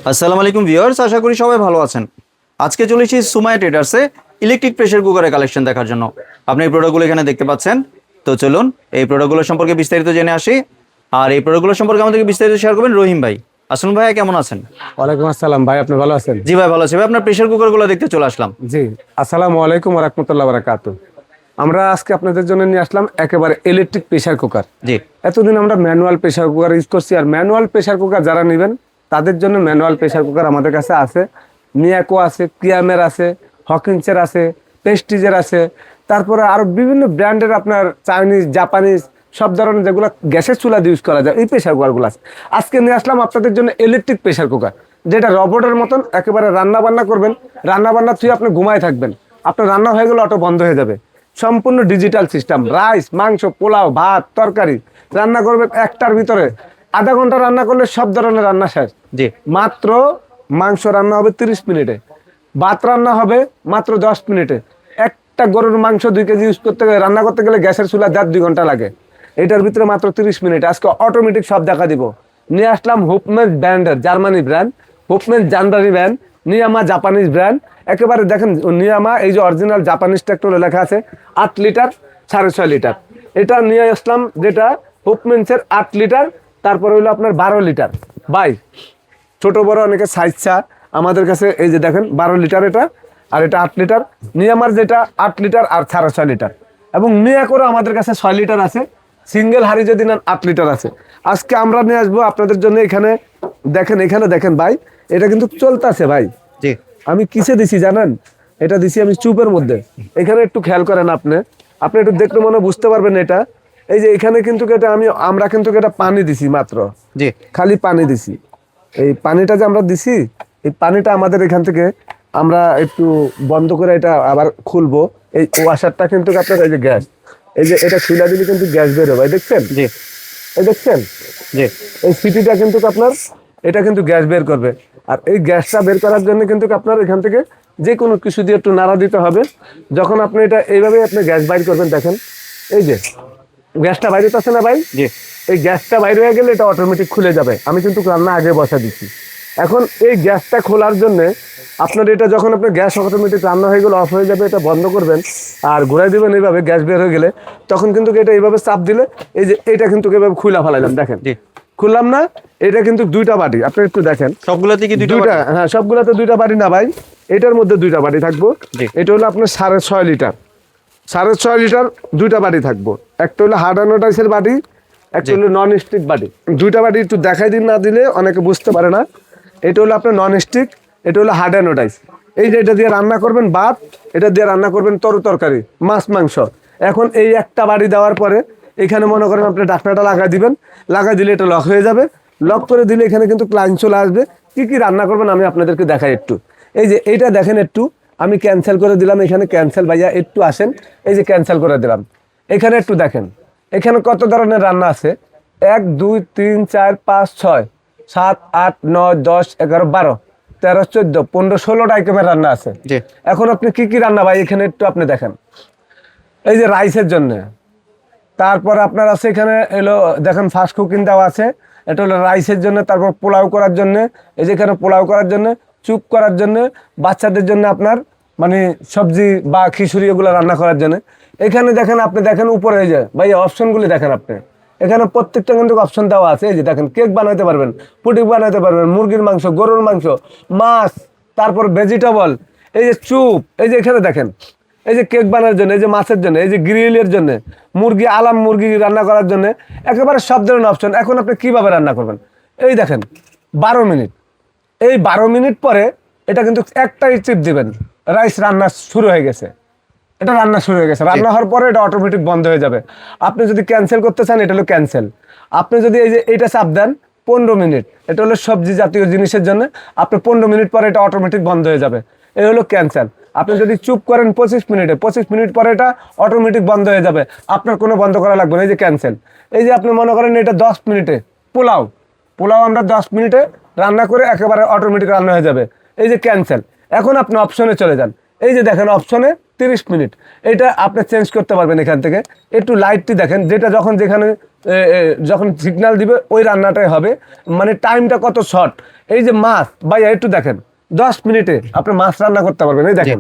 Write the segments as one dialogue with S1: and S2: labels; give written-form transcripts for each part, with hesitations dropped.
S1: আসসালামু আলাইকুম ভিউয়ার্স, আশা করি সবাই ভালো আছেন। আজকে চলে এসেছি সুমাইয়া ট্রেডার্সে ইলেকট্রিক প্রেসার কুকারের কালেকশন দেখার জন্য। আপনি এই প্রোডাক্টগুলো এখানে দেখতে পাচ্ছেন। তো চলুন এই প্রোডাক্টগুলো সম্পর্কে বিস্তারিত জেনে আসি। আর এই প্রোডাক্টগুলো সম্পর্কে আমাদেরকে বিস্তারিত শেয়ার করবেন রহিম ভাই। আসুন ভাই, কেমন আছেন?
S2: ওয়ালাইকুম আসসালাম ভাই, আপনি ভালো আছেন?
S1: জি ভাই, ভালো আছি ভাই। আপনার প্রেসার কুকারগুলো দেখতে চলে আসলাম।
S2: জি, আসসালামু আলাইকুম ওয়া রাহমাতুল্লাহি ওয়া বারাকাতুহু। আমরা আজকে আপনাদের জন্য নিয়ে আসলাম একেবারে ইলেকট্রিক প্রেসার কুকার।
S1: জি
S2: এতদিন আমরা ম্যানুয়াল প্রেসার কুকার ইউজ করছি, আর ম্যানুয়াল প্রেসার কুকার যারা নেবেন তাদের জন্য ম্যানুয়াল প্রেসার কুকার আমাদের কাছে আছে। মিয়াকো আছে, কিয়ামের আছে, হকিন্সের আছে, প্রেস্টিজের আছে, তারপরে আরো বিভিন্ন ব্র্যান্ডের আপনার চাইনিজ, জাপানিজ সব ধরনের যেগুলো গ্যাসের চুলা ইউজ করা যায় এই প্রেসার কুকারগুলো আছে। আজকে নিয়ে আসলাম আপনাদের জন্য ইলেকট্রিক প্রেসার কুকার, যেটা রবটের মতন একেবারে রান্না বান্না করবেন, রান্না বান্না থুয়ে আপনি ঘুমায় থাকবেন, আপনার রান্না হয়ে গেলে অটো বন্ধ হয়ে যাবে। সম্পূর্ণ ডিজিটাল সিস্টেম, রাইস, মাংস, পোলাও, ভাত, তরকারি রান্না করবেন একটার ভিতরে। আধা ঘন্টা রান্না করলে সব ধরনের রান্না শেষ।
S1: জি
S2: মাত্র মাংস রান্না হবে 30 মিনিটে, ভাত রান্না হবে মাত্র 10 মিনিটে। একটা গরুর মাংস 2 কেজি ইউজ করতে গেলে, রান্না করতে গেলে গ্যাসের চুলা 1.5-2 ঘন্টা লাগে, এটার ভিতরে মাত্র 30 মিনিট। আজকে অটোমেটিক সব দেখা দিব। নিয়ে আসলাম হুপম্যান ব্র্যান্ডের, জার্মানি ব্র্যান্ড, হুপম্যান জার্মানি ব্র্যান্ড, নিয়ামা জাপানিজ ব্র্যান্ড। একেবারে দেখেন নিয়ামা, এই যে অরিজিনাল জাপানিজ ট্রাক্টরে লেখা আছে 8 লিটার 6.5 লিটার। এটা নিয়ে আসলাম যেটা হুপম্যানসের 8 লিটার, তারপরে হলো আপনার 12 লিটার। বাই ছোট বড় অনেকে সাইজ চা, আমাদের কাছে এই যে দেখেন 12 লিটার এটা, আর এটা 8 লিটার। নিয়ামার যেটা 8 লিটার আর 6.5 লিটার, এবং মিয়াকোরও আমাদের কাছে 6 লিটার আছে। সিঙ্গেল হাড়ি যদি নেন 8 লিটার আছে। আজকে আমরা নিয়ে আসবো আপনাদের জন্য। এখানে দেখেন, এখানে দেখেন ভাই, এটা কিন্তু চলতেছে ভাই।
S1: জি
S2: আমি কিসে দিছি জানেন? এটা দিছি আমি চুপের মধ্যে। এখানে একটু খেয়াল করেন, আপনি আপনি একটু দেখলে মনে বুঝতে পারবেন এটা। এই যে এখানে কিন্তু এটা আমরা কিন্তু এটা পানি দিছি, মাত্র
S1: জি
S2: খালি পানি দিছি। এই পানিটা যে আমরা দিছি, এই পানিটা আমাদের এখান থেকে আমরা একটু বন্ধ করে এটা আবার খুলবো। এই ওয়াশারটা কিন্তু আপনার এই যে গ্যাস, এই যে এটা খুলে দিলে কিন্তু গ্যাস বের হবে, দেখছেন?
S1: জি
S2: এই দেখছেন,
S1: জি
S2: এই সিটিটা কিন্তু আপনার, এটা কিন্তু গ্যাস বের করবে। আর এই গ্যাসটা বের করার জন্য কিন্তু আপনার এখান থেকে যে কোনো কিছু দিয়ে একটু নাড়া দিতে হবে। যখন আপনি এটা এইভাবে আপনি গ্যাস বাইর করবেন, দেখেন এই যে গ্যাসটা বাইরে হচ্ছে না ভাই,
S1: জি
S2: এই গ্যাসটা বাইরে হয়ে গেলে এটা অটোমেটিক খুলে যাবে। আমি কিন্তু রান্না আগে বসা দিচ্ছি। এখন এই গ্যাসটা খোলার জন্য আপনার এটা যখন আপনার গ্যাস অটোমেটিক রান্না হয়ে গেলে অফ হয়ে যাবে, এটা বন্ধ করবেন আর ঘুরাই দিবেন এইভাবে। গ্যাস বের হয়ে গেলে তখন কিন্তু এটা এইভাবে চাপ দিলে এই যে এটা কিন্তু এইভাবে খুলে ফেলাইলাম, দেখেন
S1: জি
S2: খুললাম না। এটা কিন্তু 2টা বাটি, আপনি একটু দেখেন।
S1: সবগুলোতে কি দুইটা?
S2: হ্যাঁ, সবগুলোতে 2টা বাটি না ভাই, এটার মধ্যে 2টা বাটি থাকবো।
S1: জি।
S2: এটা হলো আপনার 6.5 লিটার, 6.5 লিটার 2টা বাটি থাকবো। একটা হলো হার্ড অ্যানোডাইসের বাটি, একটা হলো নন স্টিক বাটি। 2টা বাটি একটু দেখাই দিন, না দিলে অনেকে বুঝতে পারে না। এটা হলো আপনার নন স্টিক, এটা হলো হার্ড অ্যানোডাইস। এই যে এটা দিয়ে রান্না করবেন ভাত, এটা দিয়ে রান্না করবেন তরকারি, মাছ, মাংস। এখন এই একটা বাটি দেওয়ার পরে এখানে মনে করেন আপনি ঢাকনাটা লাগাই দিবেন, লাগাই দিলে এটা লক হয়ে যাবে। লক করে দিলে এখানে কিন্তু ক্লায়েন্ট চলে আসবে। কি কি রান্না করবেন আমি আপনাদেরকে দেখাই একটু। এই যে এইটা দেখেন, একটু আমি ক্যান্সেল করে দিলাম, এখানে ক্যান্সেল ভাইয়া একটু আসেন। এই যে ক্যান্সেল করে দিলাম। এখানে একটু দেখেন, এখানে কত ধরনের রান্না আছে। 1 2 3 4 5 6 7 8 9 10 11 12 13 14 15 16টা আইটেমের রান্না আছে।
S1: জি
S2: এখন আপনি কি কি রান্না ভাই এখানে একটু আপনি দেখেন। এই যে রাইসের জন্য, তারপর আপনার আছে এখানে এলো দেখেন ফাস্ট কুকিং দেওয়া আছে। এটা হলো রাইসের জন্য। তারপর পোলাও করার জন্য, এই যে এখানে পোলাও করার জন্য, চুপ করার জন্য, বাচ্চাদের জন্য আপনার মানে সবজি বা খিচুড়ি এগুলো রান্না করার জন্য। এখানে দেখেন, আপনি দেখেন উপরে এই যে ভাই অপশনগুলি দেখেন আপনি, এখানে প্রত্যেকটা কিন্তু অপশন দেওয়া আছে। এই যে দেখেন কেক বানাইতে পারবেন, পুডিং বানাইতে পারবেন, মুরগির মাংস, গরুর মাংস, মাছ, তারপর ভেজিটেবল, এই যে চুপ, এই যে এখানে দেখেন এই যে কেক বানানোর জন্য, এই যে মাছের জন্য, এই যে গ্রিলের জন্য, মুরগি আলাম মুরগি রান্না করার জন্য, একেবারে সব ধরনের অপশন। এখন আপনি কিভাবে রান্না করবেন, এই দেখেন 12 মিনিট। এই 12 মিনিট পরে এটা কিন্তু একটাই চিপ দিবেন, রাইস রান্না শুরু হয়ে গেছে। এটা রান্না শুরু হয়ে গেছে। রান্না হওয়ার পরে এটা অটোমেটিক বন্ধ হয়ে যাবে। আপনি যদি ক্যান্সেল করতে চান, এটা হলো ক্যান্সেল। আপনি যদি এই যে এইটা চাপ দেন 15 মিনিট, এটা হলো সবজি জাতীয় জিনিসের জন্য। আপনি 15 মিনিট পরে এটা অটোমেটিক বন্ধ হয়ে যাবে, এই হলো ক্যান্সেল। আপনি যদি চুপ করেন 25 মিনিটে, 25 মিনিট পরে এটা অটোমেটিক বন্ধ হয়ে যাবে, আপনার কোনো বন্ধ করা লাগবে না। এই যে ক্যান্সেল। এই যে আপনি মনে করেন এটা 10 মিনিটে পোলাও, পোলাও আমরা 10 মিনিটে রান্না করে একেবারে অটোমেটিক রান্না হয়ে যাবে, এই যে ক্যান্সেল। এখন আপনি অপশনে চলে যান। এই যে দেখেন অপশনে 30 মিনিট। এটা আপনি চেঞ্জ করতে পারবেন এখান থেকে। একটু লাইটটি দেখেন, যেটা যখন যেখানে যখন সিগন্যাল দিবে ওই রান্নাটাই হবে, মানে টাইমটা কত শর্ট। এই যে মাছ ভাইয়া একটু দেখেন, 10 মিনিটে আপনি মাছ রান্না করতে পারবেন। এই দেখেন,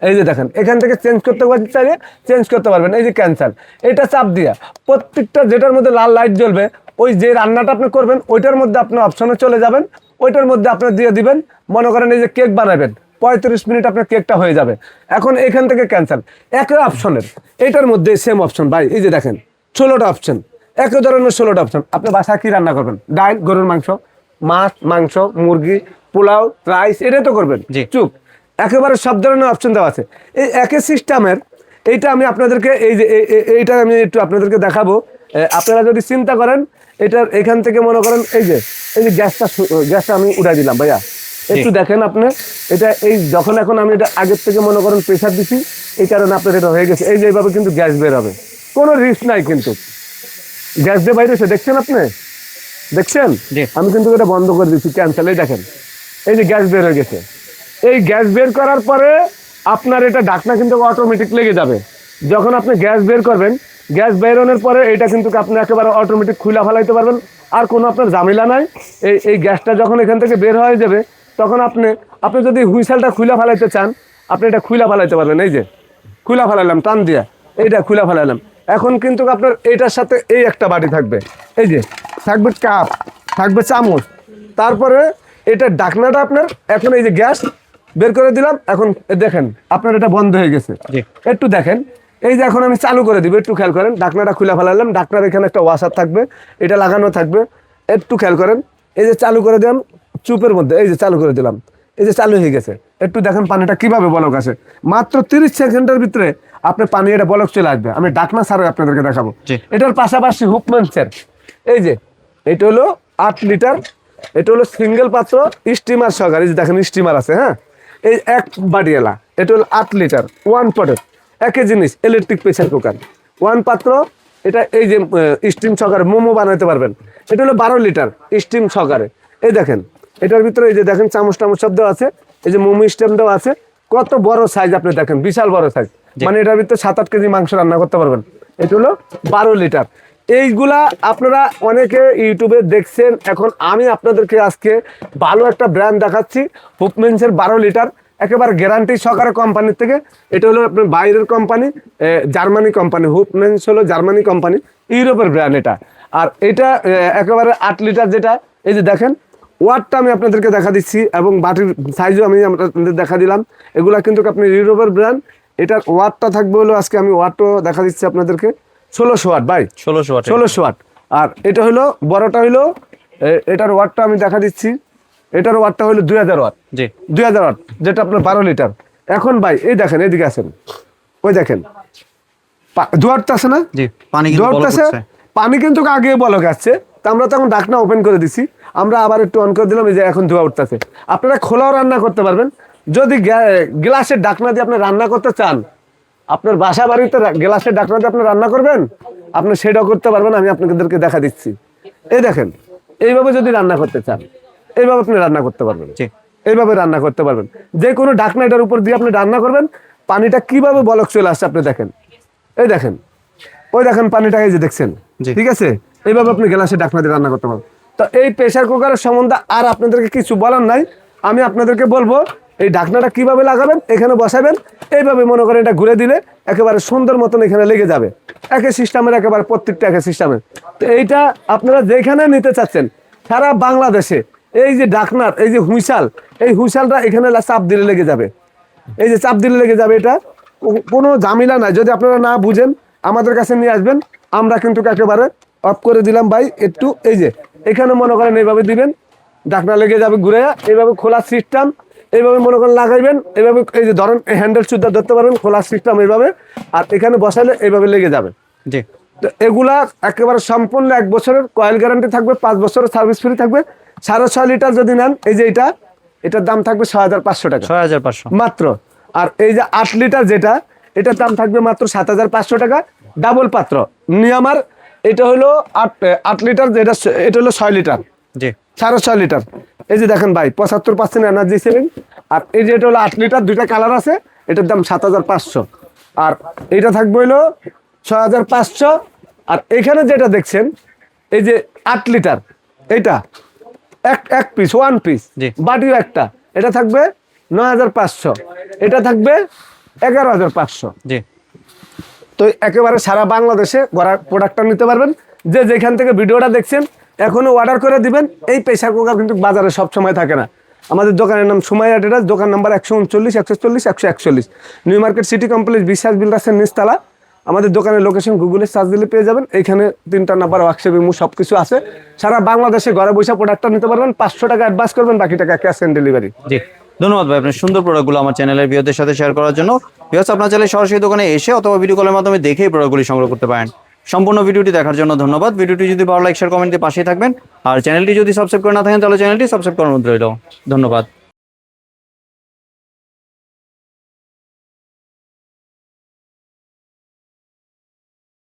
S2: এই যে দেখেন, এখান থেকে চেঞ্জ করতে পারবেন, চাইলে চেঞ্জ করতে পারবেন। এই যে ক্যান্সেল, এটা চাপ দিয়া প্রত্যেকটা যেটার মধ্যে লাল লাইট জ্বলবে, ওই যে রান্নাটা আপনি করবেন ওইটার মধ্যে আপনি অপশনে চলে যাবেন, ওইটার মধ্যে আপনি দিয়ে দিবেন। মনে করেন এই যে কেক বানাবেন, 35 মিনিট আপনার কেকটা হয়ে যাবে। এখন এখান থেকে ক্যান্সেল, একই অপশনের এটার মধ্যে সেম অপশন ভাই। এই যে দেখেন 16টা অপশন, একই ধরনের 16টা অপশন। আপনি বাসায় কি রান্না করবেন? ডাল, গরুর মাংস, মাছ, মাংস, মুরগি, পোলাও, রাইস, এটাই তো করবেন।
S1: জি।
S2: চুপ, একেবারে সব ধরনের অপশন দেওয়া আছে। এই একই সিস্টেমের এইটা আমি আপনাদেরকে এই যে এইটা আমি একটু আপনাদেরকে দেখাবো। আপনারা যদি চিন্তা করেন এটার এখান থেকে মনে করেন এই যে গ্যাসটা আমি উঠাই দিলাম ভাইয়া, একটু দেখেন আপনি। এটা এই যখন এখন আমি এটা আগের থেকে মনে করেন প্রেসার দিছি, এই কারণে আপনার এটা হয়ে গেছে। এই যে এইভাবে কিন্তু গ্যাস বের হবে, কোনো রিস্ক নাই কিন্তু। গ্যাস দিয়ে বাইরে এসে দেখছেন আপনি, দেখছেন?
S1: জি।
S2: আমি কিন্তু এটা বন্ধ করে দিচ্ছি, ক্যান্সেল। এই দেখেন, এই যে গ্যাস বের হয়ে গেছে। এই গ্যাস বের করার পরে আপনার এটা ঢাকনা কিন্তু অটোমেটিক লেগে যাবে। যখন আপনি গ্যাস বের করবেন, গ্যাস বেরোনোর পরে এটা কিন্তু আপনি একেবারে অটোমেটিক খুলা ফেলাইতে পারবেন, আর কোনো আপনার ঝামেলা নাই। এই গ্যাসটা যখন এখান থেকে বের হয়ে যাবে, তখন আপনি যদি হুইসেলটা খুলা ফেলাইতে চান, আপনি এটা খুলা ফেলাইতে পারবেন। এই যে খুলা ফেলাইলাম টান দিয়া, এইটা খুলা ফেলাইলাম। এখন কিন্তু আপনার এইটার সাথে এই একটা বাটি থাকবে, এই যে থাকবে কাপ, থাকবে চামচ, তারপরে এটা ঢাকনাটা আপনার। এখন এই যে গ্যাস বের করে দিলাম, এখন দেখেন আপনার এটা বন্ধ হয়ে গেছে।
S1: জি।
S2: একটু দেখেন, এই যে এখন আমি চালু করে দিব, একটু খেয়াল করেন। ঢাকনাটা খুলে ফেলালাম, ঢাকনার এখানে একটা ওয়াশার থাকবে, এটা লাগানো থাকবে, একটু খেয়াল করেন। এই যে চালু করে দিলাম চুপের মধ্যে, এই যে চালু করে দিলাম, এই যে চালু হয়ে গেছে। একটু দেখেন পানিটা কিভাবে বলক আসে, মাত্র 30 সেকেন্ডের ভিতরে আপনার পানি এটা বলক চলে আসবে। আমি ঢাকনা ছাড়াই আপনাদেরকে দেখাবো।
S1: জি।
S2: এটার পাশাপাশি হুপম্যানসের এই যে এটা হলো 8 লিটার, এটা হলো সিঙ্গেল পাত্র স্টিমার সহকারে। এই যে দেখেন স্টিমার আছে, হ্যাঁ, এই এক বাটিওয়ালা। এটা হলো 8 লিটার ওয়ান পটের, একই জিনিস, ইলেকট্রিক প্রেসার কুকার, ওয়ান পাত্র। এটা এই যে স্টিম সহকারে মোমো বানাতে পারবেন। এটা হলো 12 লিটার স্টিম সহকারে। এই দেখেন এটার ভিতরে এই যে দেখেন চামচ টামচ সব দেওয়া আছে, এই যে মোমো স্টিম দেওয়া আছে। কত বড় সাইজ আপনি দেখেন, বিশাল বড় সাইজ। মানে এটার ভিতরে 7-8 কেজি মাংস রান্না করতে পারবেন। এটা হলো 12 লিটার। এইগুলা আপনারা অনেকে ইউটিউবে দেখছেন। এখন আমি আপনাদেরকে আজকে ভালো একটা ব্র্যান্ড দেখাচ্ছি, হুপম্যানসের 12 লিটার, একেবারে গ্যারান্টি সহকারে কোম্পানির থেকে। এটা হলো আপনার বাইরের কোম্পানি, জার্মানি কোম্পানি। হুপম্যানস হলো জার্মানি কোম্পানি, ইউরোপের ব্র্যান্ড এটা। আর এটা একেবারে 8 লিটার, যেটা এই যে দেখেন ওয়াটটা আমি আপনাদেরকে দেখা দিচ্ছি, এবং বাটির সাইজও আমি আপনাদের দেখা দিলাম। এগুলা কিন্তু আপনি ইউরোপের ব্র্যান্ড। এটার ওয়াটটা থাকবে হলো, আজকে আমি ওয়াটও দেখা দিচ্ছি আপনাদেরকে, 1600 ওয়াট ভাই, 1600 ওয়াট। আর এটা হলো বড়টা হলো, এটার ওয়াটটা আমি দেখা দিচ্ছি, এটার ওয়াটটা হলো 2000 ওয়াট।
S1: জি।
S2: 2000 ওয়াট, যেটা আপনার 12 লিটার। এখন ভাই এই দেখেন, এদিকে আসেন, ওই দেখেন দুয়ারটা আছে না?
S1: জি, পানি কিন্তু
S2: দুয়ারটা
S1: বলক
S2: আছে,
S1: উঠছে।
S2: পানি কিন্তু আগে বলক আসছে। তা আমরা তখন ঢাকনা ওপেন করে দিছি, আমরা আবার একটু অন করে দিলাম, এই যে এখন ধোয়া উঠতেছে। আপনারা খোলাও রান্না করতে পারবেন। যদি গ্লাসের ঢাকনা দিয়ে আপনি রান্না করতে চান, আপনার বাসা বাড়িতে গ্লাসের ঢাকনা দিয়ে আপনি রান্না করবেন, আপনি সেটাও করতে পারবেন। আমি আপনাদেরকে দেখা দিচ্ছি, এই দেখেন, এইভাবে যদি রান্না করতে চান, এইভাবে আপনি রান্না করতে পারবেন।
S1: জি।
S2: এইভাবে রান্না করতে পারবেন। যে কোনো ঢাকনা এটার উপর দিয়ে আপনি রান্না করবেন, পানিটা কিভাবে বলক চলে আসছে আপনি দেখেন। এই দেখেন, ওই দেখেন পানিটা, এই যে দেখছেন,
S1: জি।
S2: ঠিক আছে? এইভাবে আপনি গ্লাসে ঢাকনা দিয়ে রান্না করতে পারবেন। তো এই প্রেসার কুকারের সম্বন্ধে আর আপনাদেরকে কিছু বলার নাই। আমি আপনাদেরকে বলবো এই ঢাকনাটা কিভাবে লাগাবেন, এখানে বসাবেন, এইভাবে মনে করেন এটা ঘুরে দিলে একেবারে সুন্দর মতন এখানে লেগে যাবে। একই সিস্টেমের, একেবারে প্রত্যেকটা একই সিস্টেমের। তো এইটা আপনারা যেখানে নিতে চাচ্ছেন সারা বাংলাদেশে, এই যে ঢাকনার এই যে হুইসাল, এই হুইসালটা এখানে চাপ দিলে লেগে যাবে। এই যে চাপ দিলে লেগে যাবে, এটা কোনো ঝামেলা নাই। যদি আপনারা না বুঝেন আমাদের কাছে নিয়ে আসবেন, আমরা কিন্তু একেবারে অফ করে দিলাম ভাই। একটু এই যে এখানে মনে করেন এইভাবে দিবেন, ঢাকনা লেগে যাবে ঘুরে, এইভাবে খোলার সিস্টেম, এইভাবে মনে করেন লাগাইবেন, এইভাবে এই যে ধরেন হ্যান্ডেল সুদ্ধা ধরতে পারবেন, খোলার সিস্টেম এইভাবে, আর এখানে বসালে এইভাবে লেগে যাবে।
S1: জি।
S2: তো এগুলা একেবারে সম্পূর্ণ 1 বছরের কয়েল গ্যারান্টি থাকবে, 5 বছরের সার্ভিস ফ্রি থাকবে। 6.5 লিটার যদি নেন, এই যে এটার দাম থাকবে 6500 টাকা
S1: 6500
S2: মাত্র। আর এই যে 8 লিটার যেটা, এটার দাম থাকবে মাত্র 7500 টাকা ডাবল পাত্র নিয়ামার। এটা হলো 8 লিটার, যেটা এটা হলো 6 লিটার,
S1: জি।
S2: 6.5 লিটার। এই যে দেখেন ভাই 75% এনার্জি সেভিং। আর এই যে এটা হলো 8 লিটার, দুইটা কালার আছে, এটার দাম 7500। আর এটা থাকবে হলো 6500। আর এখানে যেটা দেখছেন এই যে 8 লিটার, এটা এক পিস, 1 পিস
S1: জি।
S2: বাটিও একটা, এটা থাকবে 9500, এটা থাকবে 11500।
S1: জি
S2: তো একেবারে সারা বাংলাদেশে গড়ার প্রোডাক্টটা নিতে পারবেন। যে যেখান থেকে ভিডিওটা দেখছেন এখনো অর্ডার করে দিবেন। এই প্রেসার কুকার কিন্তু বাজারে সব সময় থাকে না। আমাদের দোকানের নাম সুমাইয়া ট্রেডার্স, দোকান number 139, 140, 141, new market city complex, বিশ্বাস বিল্ডার্সের নিচতলা। আমাদের দোকানের লোকেশন গুগলে সার্চ দিলে পেয়ে যাবেন। এইখানে 3টা নাম্বার, ওয়ার্কশপ, ইমো সব কিছু আছে। সারা বাংলাদেশে ঘরে বসে প্রোডাক্টটা নিতে পারবেন। 500 টাকা অ্যাডভান্স করবেন, বাকি টাকা ক্যাশ অন ডেলিভারি।
S1: জি, ধন্যবাদ ভাই আপনার সুন্দর প্রোডাক্টগুলো আমার চ্যানেলের ভিউয়ারদের সাথে শেয়ার করার জন্য। ভিউয়ার্স, আপনার চাইলে সরাসরি দোকানে এসে অথবা ভিডিও কলের মাধ্যমে দেখে প্রোডাক্টগুলি সংগ্রহ করতে পারেন। সম্পূর্ণ ভিডিওটি দেখার জন্য ধন্যবাদ। ভিডিওটি যদি ভালো লাইক, শেয়ার, কমেন্ট দিয়ে পাশেই থাকবেন। আর চ্যানেলটি যদি সাবস্ক্রাইব করে না থাকেন তাহলে চ্যানেলটি সাবস্ক্রাইব করার অনুরোধ রইল। ধন্যবাদ।